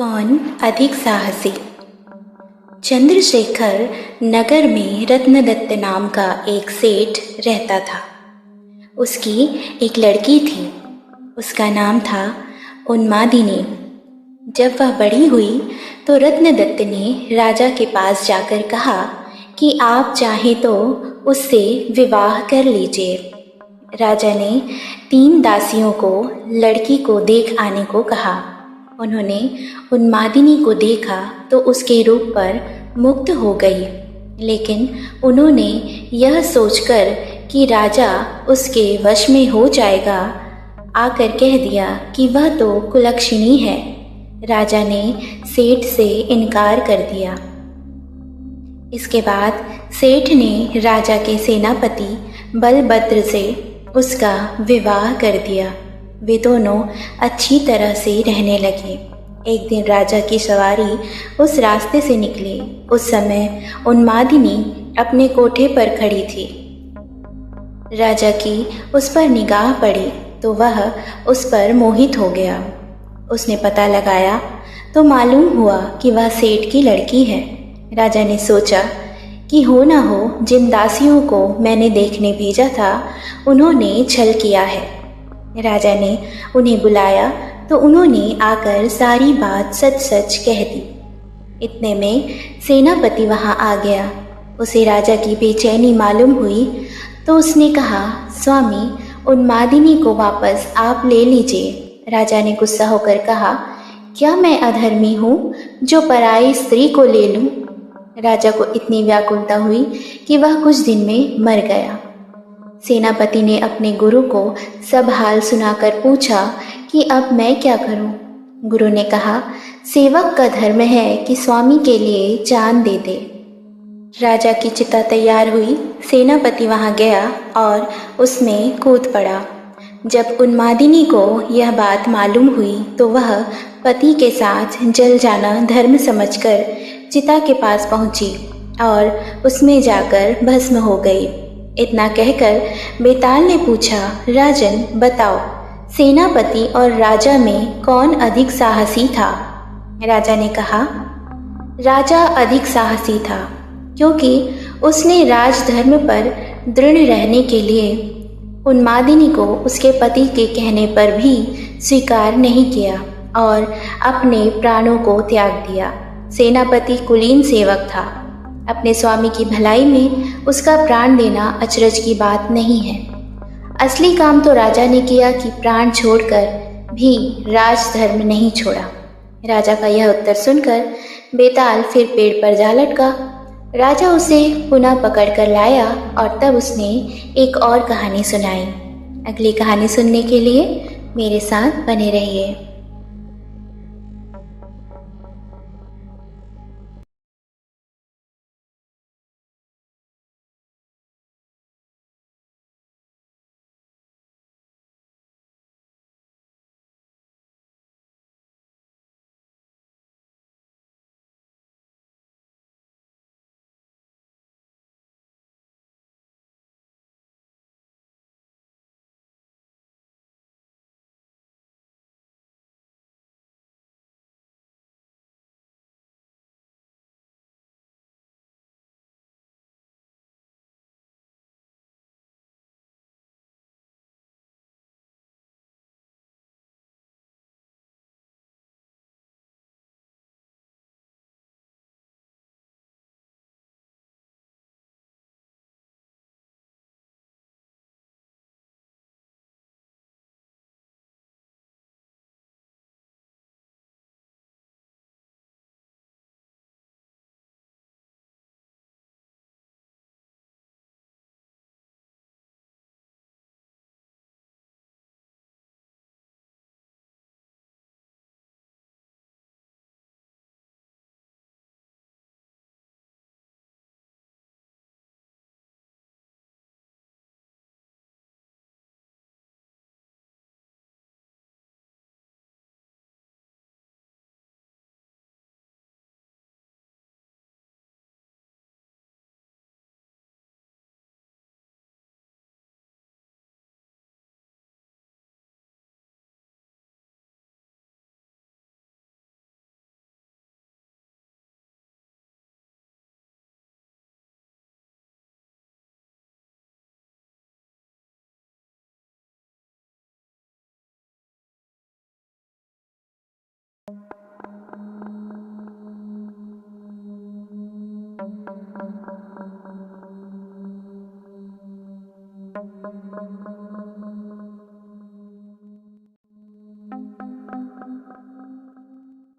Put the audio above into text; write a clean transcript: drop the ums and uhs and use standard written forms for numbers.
कौन अधिक साहसी। चंद्रशेखर नगर में रत्नदत्त नाम का एक सेठ रहता था। उसकी एक लड़की थी। उसका नाम था उन्मादिनी। जब वह बड़ी हुई तो रत्नदत्त ने राजा के पास जाकर कहा कि आप चाहें तो उससे विवाह कर लीजिए। राजा ने 3 दासियों को लड़की को देख आने को कहा। उन्होंने उन्मादिनी को देखा तो उसके रूप पर मुग्ध हो गई, लेकिन उन्होंने यह सोचकर कि राजा उसके वश में हो जाएगा, आकर कह दिया कि वह तो कुलक्षणी है। राजा ने सेठ से इनकार कर दिया। इसके बाद सेठ ने राजा के सेनापति बलभद्र से उसका विवाह कर दिया। वे दोनों अच्छी तरह से रहने लगे। एक दिन राजा की सवारी उस रास्ते से निकली। उस समय उन्मादिनी अपने कोठे पर खड़ी थी। राजा की उस पर निगाह पड़ी तो वह उस पर मोहित हो गया। उसने पता लगाया तो मालूम हुआ कि वह सेठ की लड़की है। राजा ने सोचा कि हो ना हो जिन दासियों को मैंने देखने भेजा था उन्होंने छल किया है। राजा ने उन्हें बुलाया तो उन्होंने आकर सारी बात सच सच कह दी। इतने में सेनापति वहां आ गया। उसे राजा की बेचैनी मालूम हुई तो उसने कहा, स्वामी, उन्मादिनी को वापस आप ले लीजिए। राजा ने गुस्सा होकर कहा, क्या मैं अधर्मी हूँ जो पराई स्त्री को ले लूँ? राजा को इतनी व्याकुलता हुई कि वह कुछ दिन में मर गया। सेनापति ने अपने गुरु को सब हाल सुनाकर पूछा कि अब मैं क्या करूं? गुरु ने कहा, सेवक का धर्म है कि स्वामी के लिए जान दे दे। राजा की चिता तैयार हुई। सेनापति वहां गया और उसमें कूद पड़ा। जब उन्मादिनी को यह बात मालूम हुई तो वह पति के साथ जल जाना धर्म समझकर चिता के पास पहुंची और उसमें जाकर भस्म हो गई। इतना कहकर बेताल ने पूछा, राजन बताओ, सेनापति और राजा में कौन अधिक साहसी था? राजा ने कहा, राजा अधिक साहसी था, क्योंकि उसने राजधर्म पर दृढ़ रहने के लिए उन्मादिनी को उसके पति के कहने पर भी स्वीकार नहीं किया और अपने प्राणों को त्याग दिया। सेनापति कुलीन सेवक था। अपने स्वामी की भलाई में उसका प्राण देना अचरज की बात नहीं है। असली काम तो राजा ने किया कि प्राण छोड़कर भी राजधर्म नहीं छोड़ा। राजा का यह उत्तर सुनकर बेताल फिर पेड़ पर जा लटका। राजा उसे पुनः पकड़ कर लाया और तब उसने एक और कहानी सुनाई। अगली कहानी सुनने के लिए मेरे साथ बने रहिए।